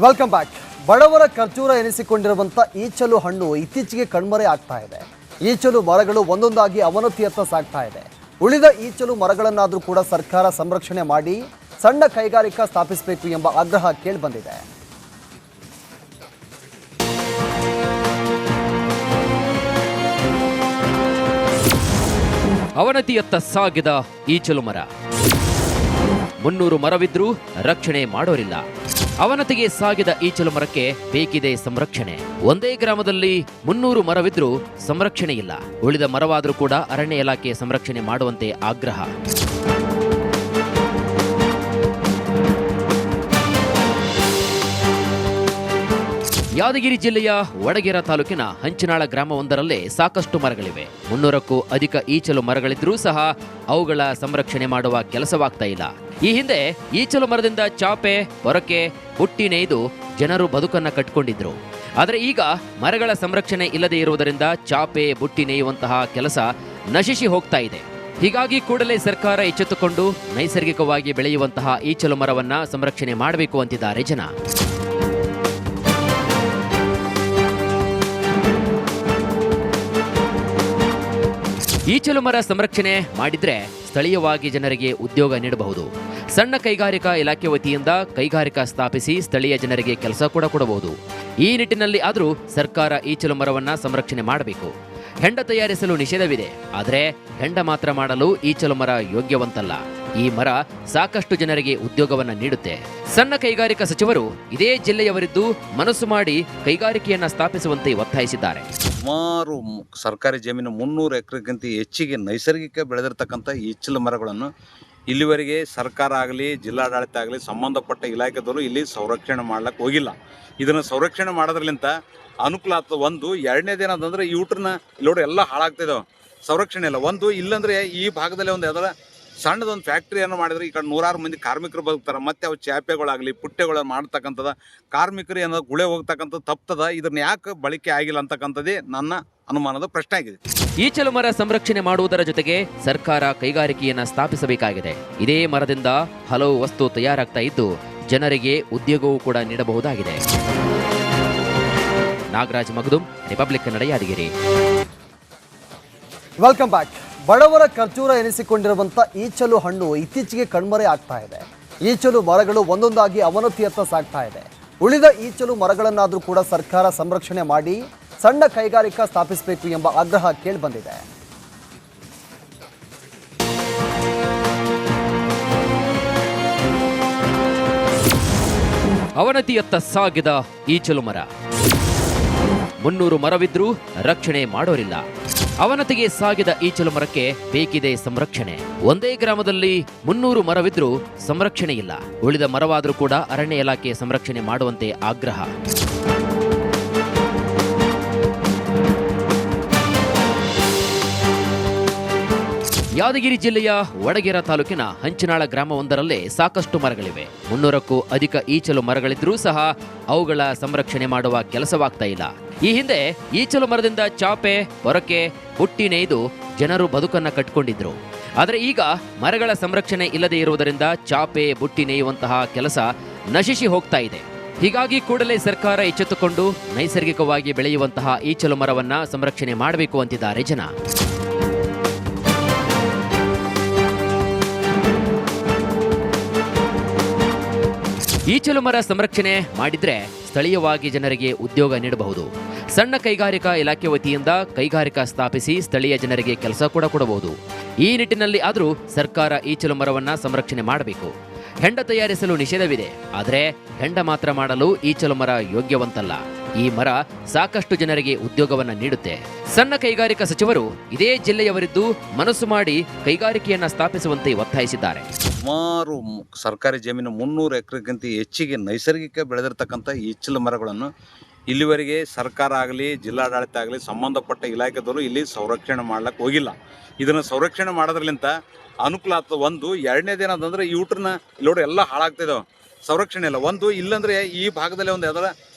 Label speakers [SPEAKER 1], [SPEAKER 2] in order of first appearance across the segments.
[SPEAKER 1] Welcome back. ಬಡವರ ಖರ್ಜೂರ ಎನಿಸಿಕೊಂಡಿರುವಂಥ ಈಚಲು ಹಣ್ಣು ಇತ್ತೀಚೆಗೆ ಕಣ್ಮರೆ ಆಗ್ತಾ ಇದೆ. ಈಚಲು ಮರಗಳು ಒಂದೊಂದಾಗಿ ಅವನತಿಯತ್ತ ಸಾಗ್ತಾ ಇದೆ. ಉಳಿದ ಈಚಲು ಮರಗಳನ್ನಾದರೂ ಕೂಡ ಸರ್ಕಾರ ಸಂರಕ್ಷಣೆ ಮಾಡಿ ಸಣ್ಣ ಕೈಗಾರಿಕಾ ಸ್ಥಾಪಿಸಬೇಕು ಎಂಬ ಆಗ್ರಹ ಕೇಳಿಬಂದಿದೆ.
[SPEAKER 2] ಅವನತಿಯತ್ತ ಸಾಗಿದ ಈಚಲು ಮರ. 300 ಮರವಿದ್ರೂ ರಕ್ಷಣೆ ಮಾಡೋರಿಲ್ಲ. ಅವನತಿಗೆ ಸಾಗಿದ ಈಚಲು ಮರಕ್ಕೆ ಬೇಕಿದೆ ಸಂರಕ್ಷಣೆ. ಒಂದೇ ಗ್ರಾಮದಲ್ಲಿ 300 ಮರವಿದ್ರೂ ಸಂರಕ್ಷಣೆ ಇಲ್ಲ. ಉಳಿದ ಮರವಾದರೂ ಕೂಡ ಅರಣ್ಯ ಇಲಾಖೆ ಸಂರಕ್ಷಣೆ ಮಾಡುವಂತೆ ಆಗ್ರಹ. ಯಾದಗಿರಿ ಜಿಲ್ಲೆಯ ವಡಗೇರಾ ತಾಲೂಕಿನ ಹಂಚಿನಾಳ ಗ್ರಾಮವೊಂದರಲ್ಲೇ ಸಾಕಷ್ಟು ಮರಗಳಿವೆ. 300ಕ್ಕೂ ಅಧಿಕ ಈಚಲು ಮರಗಳಿದ್ರೂ ಸಹ ಅವುಗಳ ಸಂರಕ್ಷಣೆ ಮಾಡುವ ಕೆಲಸವಾಗ್ತಾ ಇಲ್ಲ. ಈ ಹಿಂದೆ ಈಚಲು ಮರದಿಂದ ಚಾಪೆ, ಪೊರಕೆ, ಬುಟ್ಟಿ ನೇಯ್ದು ಜನರು ಬದುಕನ್ನ ಕಟ್ಟಿಕೊಂಡಿದ್ರು. ಆದರೆ ಈಗ ಮರಗಳ ಸಂರಕ್ಷಣೆ ಇಲ್ಲದೆ ಇರುವುದರಿಂದ ಚಾಪೆ, ಬುಟ್ಟಿ ನೇಯುವಂತಹ ಕೆಲಸ ನಶಿಸಿ ಹೋಗ್ತಾ ಇದೆ. ಹೀಗಾಗಿ ಕೂಡಲೇ ಸರ್ಕಾರ ಎಚ್ಚೆತ್ತುಕೊಂಡು ನೈಸರ್ಗಿಕವಾಗಿ ಬೆಳೆಯುವಂತಹ ಈಚಲು ಮರವನ್ನ ಸಂರಕ್ಷಣೆ ಮಾಡಬೇಕು ಅಂತಿದ್ದಾರೆ ಜನ. ಈಚಲು ಮರ ಸಂರಕ್ಷಣೆ ಮಾಡಿದ್ರೆ ಸ್ಥಳೀಯವಾಗಿ ಜನರಿಗೆ ಉದ್ಯೋಗ ನೀಡಬಹುದು. ಸಣ್ಣ ಕೈಗಾರಿಕಾ ಇಲಾಖೆ ವತಿಯಿಂದ ಕೈಗಾರಿಕಾ ಸ್ಥಾಪಿಸಿ ಸ್ಥಳೀಯ ಜನರಿಗೆ ಕೆಲಸ ಕೂಡ ಕೊಡಬಹುದು. ಈ ನಿಟ್ಟಿನಲ್ಲಿ ಆದರೂ ಸರ್ಕಾರ ಈಚಲು ಮರವನ್ನ ಸಂರಕ್ಷಣೆ ಮಾಡಬೇಕು. ಹೆಂಡ ತಯಾರಿಸಲು ನಿಷೇಧವಿದೆ, ಆದರೆ ಹೆಂಡ ಮಾತ್ರ ಮಾಡಲು ಈಚಲು ಮರ ಯೋಗ್ಯವಂತಲ್ಲ. ಈ ಮರ ಸಾಕಷ್ಟು ಜನರಿಗೆ ಉದ್ಯೋಗವನ್ನ ನೀಡುತ್ತೆ. ಸಣ್ಣ ಕೈಗಾರಿಕಾ ಸಚಿವರು ಇದೇ ಜಿಲ್ಲೆಯವರಿದ್ದು ಮನಸ್ಸು ಮಾಡಿ ಕೈಗಾರಿಕೆಯನ್ನ ಸ್ಥಾಪಿಸುವಂತೆ ಒತ್ತಾಯಿಸಿದ್ದಾರೆ.
[SPEAKER 3] ಸುಮಾರು ಸರ್ಕಾರಿ ಜಮೀನು 300 ಎಕರೆಗಿಂತ ಹೆಚ್ಚಿಗೆ ನೈಸರ್ಗಿಕ ಬೆಳೆದಿರ್ತಕ್ಕಂಥ ಈಚಲು ಮರಗಳನ್ನು ಇಲ್ಲಿವರೆಗೆ ಸರ್ಕಾರ ಆಗಲಿ, ಜಿಲ್ಲಾಡಳಿತ ಆಗಲಿ, ಸಂಬಂಧಪಟ್ಟ ಇಲಾಖೆದವರು ಇಲ್ಲಿ ಸಂರಕ್ಷಣೆ ಮಾಡ್ಲಿಕ್ಕೆ ಹೋಗಿಲ್ಲ. ಇದನ್ನು ಸಂರಕ್ಷಣೆ ಮಾಡೋದ್ರಲಿಂತ ಅನುಕೂಲ ಆಗ್ತದೆ. ಒಂದು ಎರಡನೇದೇನಂತಂದ್ರೆ ಇವ್ರನ್ನ ಇಲ್ಲೋಡು ಎಲ್ಲ ಹಾಳಾಗ್ತಿದ್ದಾವೆ, ಸಂರಕ್ಷಣೆ ಇಲ್ಲ. ಒಂದು ಇಲ್ಲಂದ್ರೆ ಈ ಭಾಗದಲ್ಲಿ ಒಂದು ಯಾವ್ದಾರ ಸಣ್ಣದೊಂದು ಫ್ಯಾಕ್ಟ್ರಿಯನ್ನು ಮಾಡಿದ್ರೆ ಈ ಕಡೆ 100 ಮಂದಿ ಕಾರ್ಮಿಕರು ಬದುಕ್ತಾರೆ. ಮತ್ತೆ ಅವು ಚಾಪೆಗಳಾಗಲಿ, ಪುಟ್ಟೆಗಳು ಮಾಡ್ತಕ್ಕಂಥದ್ದು ಕಾರ್ಮಿಕರು ಏನೋ ಗುಳೆ ಹೋಗ್ತಕ್ಕಂಥದ್ದು ತಪ್ತದ. ಇದನ್ನ ಯಾಕೆ ಬಳಕೆ ಆಗಿಲ್ಲ ಅಂತಕ್ಕಂಥದ್ದೇ ನನ್ನ ಅನುಮಾನದ ಪ್ರಶ್ನೆ ಆಗಿದೆ.
[SPEAKER 2] ಈಚಲು ಮರ ಸಂರಕ್ಷಣೆ ಮಾಡುವುದರ ಜೊತೆಗೆ ಸರ್ಕಾರ ಕೈಗಾರಿಕೆಯನ್ನ ಸ್ಥಾಪಿಸಬೇಕಾಗಿದೆ. ಇದೇ ಮರದಿಂದ ಹಲವು ವಸ್ತು ತಯಾರಾಗ್ತಾ ಇದ್ದು ಜನರಿಗೆ ಉದ್ಯೋಗವೂ ಕೂಡ ನೀಡಬಹುದಾಗಿದೆ. Nagaraj Magadum, republic Kannada, Yadgiri.
[SPEAKER 1] Welcome back. ಬಡವರ ಖರ್ಜೂರ ಎನಿಸಿಕೊಂಡಿರುವಂಥ ಈಚಲು ಹಣ್ಣು ಇತ್ತೀಚೆಗೆ ಕಣ್ಮರೆ ಆಗ್ತಾ ಇದೆ. ಈಚಲು ಮರಗಳು ಒಂದೊಂದಾಗಿ ಅವನತಿಯತ್ತ ಸಾಗ್ತಾ ಇದೆ. ಉಳಿದ ಈಚಲು ಮರಗಳನ್ನಾದರೂ ಕೂಡ ಸರ್ಕಾರ ಸಂರಕ್ಷಣೆ ಮಾಡಿ ಸಣ್ಣ ಕೈಗಾರಿಕಾ ಸ್ಥಾಪಿಸಬೇಕು ಎಂಬ ಆಗ್ರಹ ಕೇಳಿಬಂದಿದೆ.
[SPEAKER 2] ಅವನತಿಯತ್ತ ಸಾಗಿದ ಈಚಲು ಮರ. 300 ಮರವಿದ್ರೂ ರಕ್ಷಣೆ ಮಾಡೋರಿಲ್ಲ. ಅವನತಿಗೆ ಸಾಗಿದ ಈಚಲು ಮರಕ್ಕೆ ಬೇಕಿದೆ ಸಂರಕ್ಷಣೆ. ಒಂದೇ ಗ್ರಾಮದಲ್ಲಿ 300 ಮರವಿದ್ರೂ ಸಂರಕ್ಷಣೆ ಇಲ್ಲ. ಉಳಿದ ಮರವಾದರೂ ಕೂಡ ಅರಣ್ಯ ಇಲಾಖೆ ಸಂರಕ್ಷಣೆ ಮಾಡುವಂತೆ ಆಗ್ರಹ. ಯಾದಗಿರಿ ಜಿಲ್ಲೆಯ ವಡಗೇರಾ ತಾಲೂಕಿನ ಹಂಚಿನಾಳ ಗ್ರಾಮವೊಂದರಲ್ಲೇ ಸಾಕಷ್ಟು ಮರಗಳಿವೆ. 300ಕ್ಕೂ ಅಧಿಕ ಈಚಲು ಮರಗಳಿದ್ರೂ ಸಹ ಅವುಗಳ ಸಂರಕ್ಷಣೆ ಮಾಡುವ ಕೆಲಸವಾಗ್ತಾ ಇಲ್ಲ. ಈ ಹಿಂದೆ ಈಚಲು ಮರದಿಂದ ಚಾಪೆ, ಪೊರಕೆ, ಬುಟ್ಟಿ ನೇಯ್ದು ಜನರು ಬದುಕನ್ನ ಕಟ್ಟಿಕೊಂಡಿದ್ರು. ಆದರೆ ಈಗ ಮರಗಳ ಸಂರಕ್ಷಣೆ ಇಲ್ಲದೆ ಇರುವುದರಿಂದ ಚಾಪೆ, ಬುಟ್ಟಿ ನೇಯುವಂತಹ ಕೆಲಸ ನಶಿಸಿ ಹೋಗ್ತಾ ಇದೆ. ಹೀಗಾಗಿ ಕೂಡಲೇ ಸರ್ಕಾರ ಎಚ್ಚೆತ್ತುಕೊಂಡು ನೈಸರ್ಗಿಕವಾಗಿ ಬೆಳೆಯುವಂತಹ ಈಚಲು ಮರವನ್ನ ಸಂರಕ್ಷಣೆ ಮಾಡಬೇಕು ಅಂತಿದ್ದಾರೆ ಜನ. ಈಚಲು ಮರ ಸಂರಕ್ಷಣೆ ಮಾಡಿದ್ರೆ ಸ್ಥಳೀಯವಾಗಿ ಜನರಿಗೆ ಉದ್ಯೋಗ ನೀಡಬಹುದು. ಸಣ್ಣ ಕೈಗಾರಿಕಾ ಇಲಾಖೆ ವತಿಯಿಂದ ಕೈಗಾರಿಕಾ ಸ್ಥಾಪಿಸಿ ಸ್ಥಳೀಯ ಜನರಿಗೆ ಕೆಲಸ ಕೂಡ ಕೊಡಬಹುದು. ಈ ನಿಟ್ಟಿನಲ್ಲಿ ಆದರೂ ಸರ್ಕಾರ ಈಚಲು ಮರವನ್ನ ಸಂರಕ್ಷಣೆ ಮಾಡಬೇಕು. ಹೆಂಡ ತಯಾರಿಸಲು ನಿಷೇಧವಿದೆ, ಆದರೆ ಹೆಂಡ ಮಾತ್ರ ಮಾಡಲು ಈಚಲು ಮರ ಯೋಗ್ಯವಂತಲ್ಲ. ಈ ಮರ ಸಾಕಷ್ಟು ಜನರಿಗೆ ಉದ್ಯೋಗವನ್ನ ನೀಡುತ್ತೆ. ಸಣ್ಣ ಕೈಗಾರಿಕಾ ಸಚಿವರು ಇದೇ ಜಿಲ್ಲೆಯವರಿದ್ದು ಮನಸ್ಸು ಮಾಡಿ ಕೈಗಾರಿಕೆಯನ್ನ ಸ್ಥಾಪಿಸುವಂತೆ ಒತ್ತಾಯಿಸಿದ್ದಾರೆ.
[SPEAKER 3] ಸುಮಾರು ಸರ್ಕಾರಿ ಜಮೀನು 300 ಎಕರೆಗಿಂತ ಹೆಚ್ಚಿಗೆ ನೈಸರ್ಗಿಕ ಬೆಳೆದಿರ್ತಕ್ಕಂಥ ಈಚಲು ಮರಗಳನ್ನು ಇಲ್ಲಿವರೆಗೆ ಸರ್ಕಾರ ಆಗಲಿ, ಜಿಲ್ಲಾಡಳಿತ ಆಗಲಿ, ಸಂಬಂಧಪಟ್ಟ ಇಲಾಖೆದವರು ಇಲ್ಲಿ ಸಂರಕ್ಷಣೆ ಮಾಡ್ಲಿಕ್ಕೆ ಹೋಗಿಲ್ಲ. ಇದನ್ನು ಸಂರಕ್ಷಣೆ ಮಾಡೋದ್ರಲಿಂತ ಅನುಕೂಲ ಆಗ್ತದೆ. ಒಂದು ಎರಡನೇದೇನಂತಂದ್ರೆ ಇವ್ರನ್ನ ಇಲ್ಲೋಡು ಎಲ್ಲ ಹಾಳಾಗ್ತಿದ್ದಾವೆ, ಸಂರಕ್ಷಣೆ ಇಲ್ಲ. ಒಂದು ಇಲ್ಲಂದ್ರೆ ಈ ಭಾಗದಲ್ಲಿ ಒಂದು ಯಾವ್ದಾರ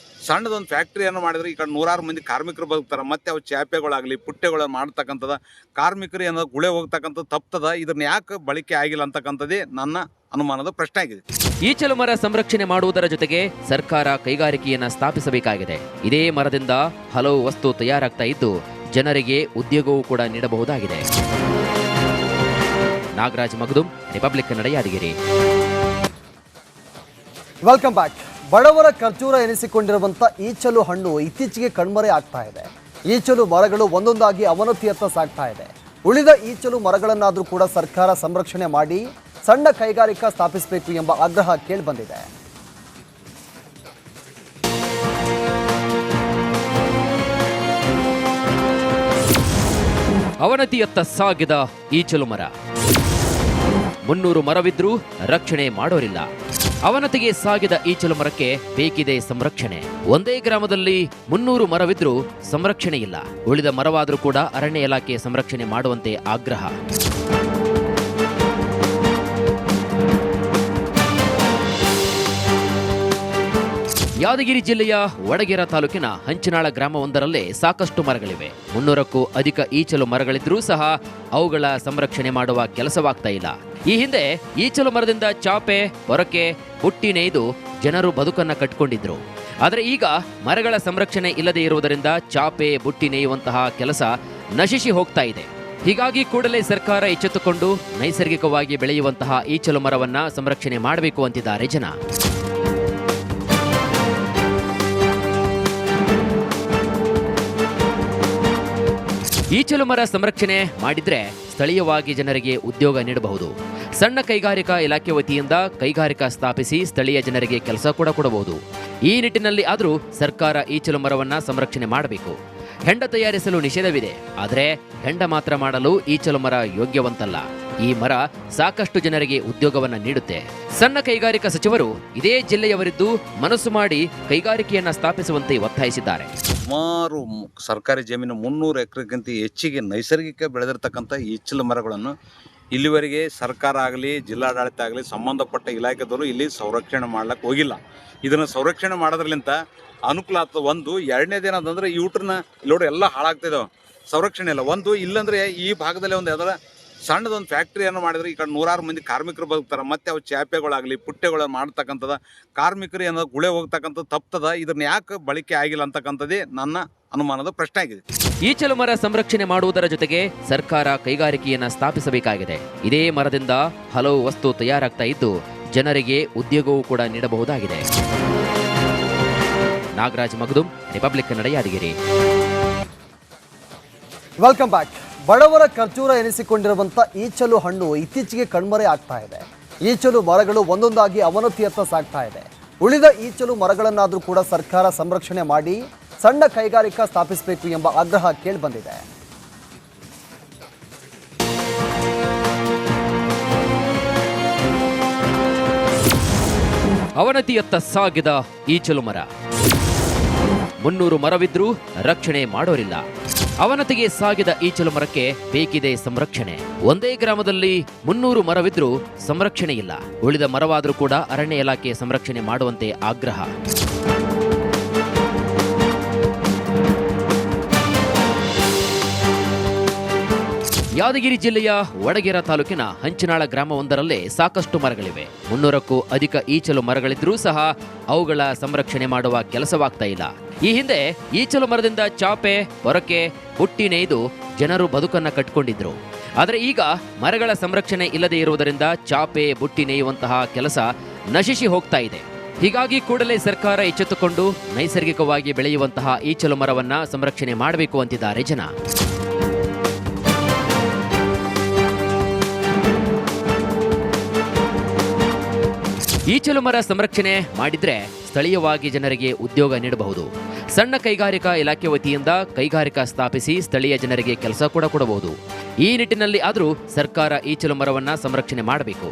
[SPEAKER 3] ಸಣ್ಣದೊಂದು ಫ್ಯಾಕ್ಟ್ರಿಯನ್ನು ಮಾಡಿದ್ರೆ ಈ ಕಡೆ 100 ಮಂದಿ ಕಾರ್ಮಿಕರು ಬದುಕ್ತಾರೆ. ಮತ್ತೆ ಅವು ಚಾಪೆಗಳಾಗಲಿ, ಪುಟ್ಟೆಗಳು ಮಾಡ್ತಕ್ಕಂಥದ್ದು ಕಾರ್ಮಿಕರು ಏನೋ ಗುಳೆ ಹೋಗ್ತಕ್ಕಂಥದ್ದು ತಪ್ತದ. ಇದನ್ನ ಯಾಕೆ ಬಳಕೆ ಆಗಿಲ್ಲ ಅಂತಕ್ಕಂಥದ್ದೇ ನನ್ನ ಅನುಮಾನದ ಪ್ರಶ್ನೆ ಆಗಿದೆ.
[SPEAKER 2] ಈಚಲು ಮರ ಸಂರಕ್ಷಣೆ ಮಾಡುವುದರ ಜೊತೆಗೆ ಸರ್ಕಾರ ಕೈಗಾರಿಕೆಯನ್ನ ಸ್ಥಾಪಿಸಬೇಕಾಗಿದೆ. ಇದೇ ಮರದಿಂದ ಹಲವು ವಸ್ತು ತಯಾರಾಗ್ತಾ ಇದ್ದು ಜನರಿಗೆ ಉದ್ಯೋಗವೂ ಕೂಡ ನೀಡಬಹುದಾಗಿದೆ. Nagaraj Magadum, republic Kannada, Yadgiri.
[SPEAKER 1] Welcome back. ಬಡವರ ಖರ್ಜೂರ ಎನಿಸಿಕೊಂಡಿರುವಂಥ ಈಚಲು ಹಣ್ಣು ಇತ್ತೀಚೆಗೆ ಕಣ್ಮರೆ ಆಗ್ತಾ ಇದೆ. ಈಚಲು ಮರಗಳು ಒಂದೊಂದಾಗಿ ಅವನತಿಯತ್ತ ಸಾಗ್ತಾ ಇದೆ. ಉಳಿದ ಈಚಲು ಮರಗಳನ್ನಾದರೂ ಕೂಡ ಸರ್ಕಾರ ಸಂರಕ್ಷಣೆ ಮಾಡಿ ಸಣ್ಣ ಕೈಗಾರಿಕಾ ಸ್ಥಾಪಿಸಬೇಕು ಎಂಬ ಆಗ್ರಹ ಕೇಳಿಬಂದಿದೆ.
[SPEAKER 2] ಅವನತಿಯತ್ತ ಸಾಗಿದ ಈಚಲು ಮರ. 300 ಮರವಿದ್ರೂ ರಕ್ಷಣೆ ಮಾಡೋರಿಲ್ಲ. ಅವನತಿಗೆ ಸಾಗಿದ ಈಚಲು ಮರಕ್ಕೆ ಬೇಕಿದೆ ಸಂರಕ್ಷಣೆ. ಒಂದೇ ಗ್ರಾಮದಲ್ಲಿ 300 ಮರವಿದ್ರೂ ಸಂರಕ್ಷಣೆ ಇಲ್ಲ. ಉಳಿದ ಮರವಾದರೂ ಕೂಡ ಅರಣ್ಯ ಇಲಾಖೆ ಸಂರಕ್ಷಣೆ ಮಾಡುವಂತೆ ಆಗ್ರಹ. ಯಾದಗಿರಿ ಜಿಲ್ಲೆಯ ವಡಗೇರಾ ತಾಲೂಕಿನ ಹಂಚಿನಾಳ ಗ್ರಾಮವೊಂದರಲ್ಲೇ ಸಾಕಷ್ಟು ಮರಗಳಿವೆ. 300ಕ್ಕೂ ಅಧಿಕ ಈಚಲು ಮರಗಳಿದ್ರೂ ಸಹ ಅವುಗಳ ಸಂರಕ್ಷಣೆ ಮಾಡುವ ಕೆಲಸವಾಗ್ತಾ ಇಲ್ಲ. ಈ ಹಿಂದೆ ಈಚಲು ಮರದಿಂದ ಚಾಪೆ, ಪೊರಕೆ, ಬುಟ್ಟಿ ನೇಯ್ದು ಜನರು ಬದುಕನ್ನ ಕಟ್ಟಿಕೊಂಡಿದ್ರು. ಆದರೆ ಈಗ ಮರಗಳ ಸಂರಕ್ಷಣೆ ಇಲ್ಲದೆ ಇರುವುದರಿಂದ ಚಾಪೆ, ಬುಟ್ಟಿ ನೇಯುವಂತಹ ಕೆಲಸ ನಶಿಸಿ ಹೋಗ್ತಾ ಇದೆ. ಹೀಗಾಗಿ ಕೂಡಲೇ ಸರ್ಕಾರ ಎಚ್ಚೆತ್ತುಕೊಂಡು ನೈಸರ್ಗಿಕವಾಗಿ ಬೆಳೆಯುವಂತಹ ಈಚಲು ಮರವನ್ನ ಸಂರಕ್ಷಣೆ ಮಾಡಬೇಕು ಅಂತಿದ್ದಾರೆ ಜನ. ಈಚಲು ಮರ ಸಂರಕ್ಷಣೆ ಮಾಡಿದ್ರೆ ಸ್ಥಳೀಯವಾಗಿ ಜನರಿಗೆ ಉದ್ಯೋಗ ನೀಡಬಹುದು. ಸಣ್ಣ ಕೈಗಾರಿಕಾ ಇಲಾಖೆ ವತಿಯಿಂದ ಕೈಗಾರಿಕಾ ಸ್ಥಾಪಿಸಿ ಸ್ಥಳೀಯ ಜನರಿಗೆ ಕೆಲಸ ಕೂಡ ಕೊಡಬಹುದು. ಈ ನಿಟ್ಟಿನಲ್ಲಿ ಆದರೂ ಸರ್ಕಾರ ಈಚಲು ಮರವನ್ನ ಸಂರಕ್ಷಣೆ ಮಾಡಬೇಕು. ಹೆಂಡ ತಯಾರಿಸಲು ನಿಷೇಧವಿದೆ, ಆದರೆ ಹೆಂಡ ಮಾತ್ರ ಮಾಡಲು ಈಚಲು ಮರ ಯೋಗ್ಯವಂತಲ್ಲ. ಈ ಮರ ಸಾಕಷ್ಟು ಜನರಿಗೆ ಉದ್ಯೋಗವನ್ನ ನೀಡುತ್ತೆ. ಸಣ್ಣ ಕೈಗಾರಿಕಾ ಸಚಿವರು ಇದೇ ಜಿಲ್ಲೆಯವರಿದ್ದು ಮನಸ್ಸು ಮಾಡಿ ಕೈಗಾರಿಕೆಯನ್ನ ಸ್ಥಾಪಿಸುವಂತೆ ಒತ್ತಾಯಿಸಿದ್ದಾರೆ.
[SPEAKER 3] ಸುಮಾರು ಸರ್ಕಾರಿ ಜಮೀನು 300 ಎಕರೆಗಿಂತ ಹೆಚ್ಚಿಗೆ ನೈಸರ್ಗಿಕ ಬೆಳೆದಿರ್ತಕ್ಕಂಥ ಈಚಲು ಮರಗಳನ್ನು ಇಲ್ಲಿವರೆಗೆ ಸರ್ಕಾರ ಆಗಲಿ, ಜಿಲ್ಲಾಡಳಿತ ಆಗಲಿ, ಸಂಬಂಧಪಟ್ಟ ಇಲಾಖೆದವರು ಇಲ್ಲಿ ಸಂರಕ್ಷಣೆ ಮಾಡ್ಲಿಕ್ಕೆ ಹೋಗಿಲ್ಲ. ಇದನ್ನು ಸಂರಕ್ಷಣೆ ಮಾಡೋದ್ರಲಿಂತ ಅನುಕೂಲ ಆಗ್ತದೆ. ಒಂದು, ಎರಡನೇದೇನಂತಂದ್ರೆ ಇವ್ರನ್ನ ಇಲ್ಲೋಡು ಎಲ್ಲ ಹಾಳಾಗ್ತಿದ್ದಾವೆ, ಸಂರಕ್ಷಣೆ ಇಲ್ಲ. ಒಂದು, ಇಲ್ಲಂದ್ರೆ ಈ ಭಾಗದಲ್ಲಿ ಒಂದು ಯಾವ್ದಾರ ಸಣ್ಣದೊಂದು ಫ್ಯಾಕ್ಟ್ರಿಯನ್ನು ಮಾಡಿದ್ರೆ ಈ ಕಡೆ 100 ಮಂದಿ ಕಾರ್ಮಿಕರು ಬದುಕ್ತಾರೆ. ಮತ್ತೆ ಅವು ಚಾಪೆಗಳಾಗಲಿ, ಪುಟ್ಟೆಗಳು ಮಾಡ್ತಕ್ಕಂಥದ್ದು ಕಾರ್ಮಿಕರು ಏನಾದ್ರು ಗುಳೆ ಹೋಗ್ತಕ್ಕಂಥದ್ದು ತಪ್ತದ. ಇದನ್ನ ಯಾಕೆ ಬಳಕೆ ಆಗಿಲ್ಲ ಅಂತಕ್ಕಂಥದ್ದೇ ನನ್ನ ಅನುಮಾನದ ಪ್ರಶ್ನೆ ಆಗಿದೆ.
[SPEAKER 2] ಈಚಲು ಮರ ಸಂರಕ್ಷಣೆ ಮಾಡುವುದರ ಜೊತೆಗೆ ಸರ್ಕಾರ ಕೈಗಾರಿಕೆಯನ್ನ ಸ್ಥಾಪಿಸಬೇಕಾಗಿದೆ. ಇದೇ ಮರದಿಂದ ಹಲವು ವಸ್ತು ತಯಾರಾಗ್ತಾ ಇದ್ದು ಜನರಿಗೆ ಉದ್ಯೋಗವೂ ಕೂಡ ನೀಡಬಹುದಾಗಿದೆ. Nagaraj Magadum, republic Kannada, Yadgiri.
[SPEAKER 1] Welcome back. ಬಡವರ ಖರ್ಜೂರ ಎನಿಸಿಕೊಂಡಿರುವಂಥ ಈಚಲು ಹಣ್ಣು ಇತ್ತೀಚೆಗೆ ಕಣ್ಮರೆ ಆಗ್ತಾ ಇದೆ. ಈಚಲು ಮರಗಳು ಒಂದೊಂದಾಗಿ ಅವನತಿಯತ್ತ ಸಾಗ್ತಾ ಇದೆ. ಉಳಿದ ಈಚಲು ಮರಗಳನ್ನಾದರೂ ಕೂಡ ಸರ್ಕಾರ ಸಂರಕ್ಷಣೆ ಮಾಡಿ ಸಣ್ಣ ಕೈಗಾರಿಕಾ ಸ್ಥಾಪಿಸಬೇಕು ಎಂಬ ಆಗ್ರಹ ಕೇಳಿಬಂದಿದೆ.
[SPEAKER 2] ಅವನತಿಯತ್ತ ಸಾಗಿದ ಈಚಲು ಮರ. 300 ಮರವಿದ್ರೂ ರಕ್ಷಣೆ ಮಾಡೋರಿಲ್ಲ. ಅವನತಿಗೆ ಸಾಗಿದ ಈಚಲು ಮರಕ್ಕೆ ಬೇಕಿದೆ ಸಂರಕ್ಷಣೆ. ಒಂದೇ ಗ್ರಾಮದಲ್ಲಿ 300 ಮರವಿದ್ರೂ ಸಂರಕ್ಷಣೆ ಇಲ್ಲ. ಉಳಿದ ಮರವಾದರೂ ಕೂಡ ಅರಣ್ಯ ಇಲಾಖೆ ಸಂರಕ್ಷಣೆ ಮಾಡುವಂತೆ ಆಗ್ರಹ. ಯಾದಗಿರಿ ಜಿಲ್ಲೆಯ ವಡಗೇರಾ ತಾಲೂಕಿನ ಹಂಚಿನಾಳ ಗ್ರಾಮವೊಂದರಲ್ಲೇ ಸಾಕಷ್ಟು ಮರಗಳಿವೆ. 300ಕ್ಕೂ ಅಧಿಕ ಈಚಲು ಮರಗಳಿದ್ರೂ ಸಹ ಅವುಗಳ ಸಂರಕ್ಷಣೆ ಮಾಡುವ ಕೆಲಸವಾಗ್ತಾ ಇಲ್ಲ. ಈ ಹಿಂದೆ ಈಚಲು ಮರದಿಂದ ಚಾಪೆ, ಪೊರಕೆ, ಬುಟ್ಟಿ ನೇಯ್ದು ಜನರು ಬದುಕನ್ನ ಕಟ್ಟಿಕೊಂಡಿದ್ರು. ಆದರೆ ಈಗ ಮರಗಳ ಸಂರಕ್ಷಣೆ ಇಲ್ಲದೆ ಇರುವುದರಿಂದ ಚಾಪೆ, ಬುಟ್ಟಿ ನೇಯುವಂತಹ ಕೆಲಸ ನಶಿಸಿ ಹೋಗ್ತಾ ಇದೆ. ಹೀಗಾಗಿ ಕೂಡಲೇ ಸರ್ಕಾರ ಎಚ್ಚೆತ್ತುಕೊಂಡು ನೈಸರ್ಗಿಕವಾಗಿ ಬೆಳೆಯುವಂತಹ ಈಚಲು ಮರವನ್ನ ಸಂರಕ್ಷಣೆ ಮಾಡಬೇಕು ಅಂತಿದ್ದಾರೆ ಜನ. ಈಚಲು ಮರ ಸಂರಕ್ಷಣೆ ಮಾಡಿದ್ರೆ ಸ್ಥಳೀಯವಾಗಿ ಜನರಿಗೆ ಉದ್ಯೋಗ ನೀಡಬಹುದು. ಸಣ್ಣ ಕೈಗಾರಿಕಾ ಇಲಾಖೆ ವತಿಯಿಂದ ಕೈಗಾರಿಕಾ ಸ್ಥಾಪಿಸಿ ಸ್ಥಳೀಯ ಜನರಿಗೆ ಕೆಲಸ ಕೂಡ ಕೊಡಬಹುದು. ಈ ನಿಟ್ಟಿನಲ್ಲಿ ಆದರೂ ಸರ್ಕಾರ ಈಚಲು ಮರವನ್ನ ಸಂರಕ್ಷಣೆ ಮಾಡಬೇಕು.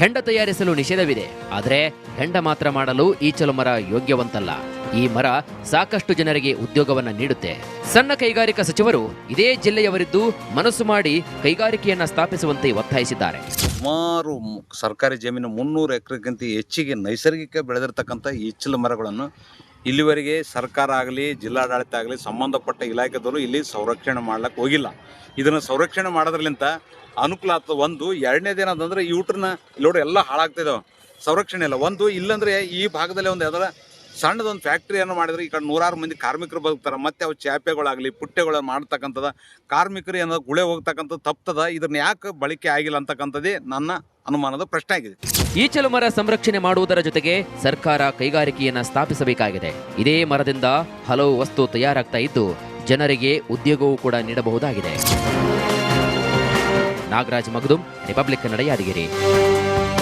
[SPEAKER 2] ಹೆಂಡ ತಯಾರಿಸಲು ನಿಷೇಧವಿದೆ, ಆದರೆ ಹೆಂಡ ಮಾತ್ರ ಮಾಡಲು ಈಚಲು ಮರ ಯೋಗ್ಯವಂತಲ್ಲ. ಈ ಮರ ಸಾಕಷ್ಟು ಜನರಿಗೆ ಉದ್ಯೋಗವನ್ನ ನೀಡುತ್ತೆ. ಸಣ್ಣ ಕೈಗಾರಿಕಾ ಸಚಿವರು ಇದೇ ಜಿಲ್ಲೆಯವರಿದ್ದು ಮನಸ್ಸು ಮಾಡಿ ಕೈಗಾರಿಕೆಯನ್ನ ಸ್ಥಾಪಿಸುವಂತೆ ಒತ್ತಾಯಿಸಿದ್ದಾರೆ.
[SPEAKER 3] ಸುಮಾರು ಸರ್ಕಾರಿ ಜಮೀನು 300 ಎಕರೆಗಿಂತ ಹೆಚ್ಚಿಗೆ ನೈಸರ್ಗಿಕ ಬೆಳೆದಿರ್ತಕ್ಕಂಥ ಈಚಲು ಮರಗಳನ್ನು ಇಲ್ಲಿವರೆಗೆ ಸರ್ಕಾರ ಆಗಲಿ, ಜಿಲ್ಲಾಡಳಿತ ಆಗಲಿ, ಸಂಬಂಧಪಟ್ಟ ಇಲಾಖೆದವರು ಇಲ್ಲಿ ಸಂರಕ್ಷಣೆ ಮಾಡ್ಲಿಕ್ಕೆ ಹೋಗಿಲ್ಲ. ಇದನ್ನು ಸಂರಕ್ಷಣೆ ಮಾಡೋದ್ರಲಿಂತ ಅನುಕೂಲ ಆಗ್ತದೆ. ಒಂದು ಎರಡನೇದೇನಂತಂದ್ರೆ ಯೂಟ್ರನ್ನ ಲೋಡ್ ಎಲ್ಲ ಹಾಳಾಗ್ತಿದಾವೆ, ಸಂರಕ್ಷಣೆ ಇಲ್ಲ. ಒಂದು ಇಲ್ಲಂದ್ರೆ ಈ ಭಾಗದಲ್ಲಿ ಒಂದು ಯಾವ್ದಾರ ಸಣ್ಣದೊಂದು ಫ್ಯಾಕ್ಟ್ರಿಯನ್ನು ಮಾಡಿದ್ರೆ ಈ ಕಡೆ 100 ಮಂದಿ ಕಾರ್ಮಿಕರು ಬದುಕ್ತಾರೆ. ಮತ್ತೆ ಅವು ಚಾಪೆಗಳಾಗಲಿ ಪುಟ್ಟೆಗಳನ್ನು ಮಾಡ್ತಕ್ಕಂಥದ್ದು ಕಾರ್ಮಿಕರು ಏನಾದ್ರು ಗುಳೆ ಹೋಗ್ತಕ್ಕಂಥದ್ದು ತಪ್ತದ. ಇದನ್ನ ಯಾಕೆ ಬಳಕೆ ಆಗಿಲ್ಲ ಅಂತಕ್ಕಂಥದ್ದೇ ನನ್ನ ಅನುಮಾನದ ಪ್ರಶ್ನೆ ಆಗಿದೆ.
[SPEAKER 2] ಈಚಲು ಮರ ಸಂರಕ್ಷಣೆ ಮಾಡುವುದರ ಜೊತೆಗೆ ಸರ್ಕಾರ ಕೈಗಾರಿಕೆಯನ್ನ ಸ್ಥಾಪಿಸಬೇಕಾಗಿದೆ. ಇದೇ ಮರದಿಂದ ಹಲವು ವಸ್ತು ತಯಾರಾಗ್ತಾ ಇದ್ದು ಜನರಿಗೆ ಉದ್ಯೋಗವೂ ಕೂಡ ನೀಡಬಹುದಾಗಿದೆ. ನಾಗರಾಜ್ ಮಗದುಂ, ರಿಪಬ್ಲಿಕ್ ಕನ್ನಡ, ಯಾದಗಿರಿ.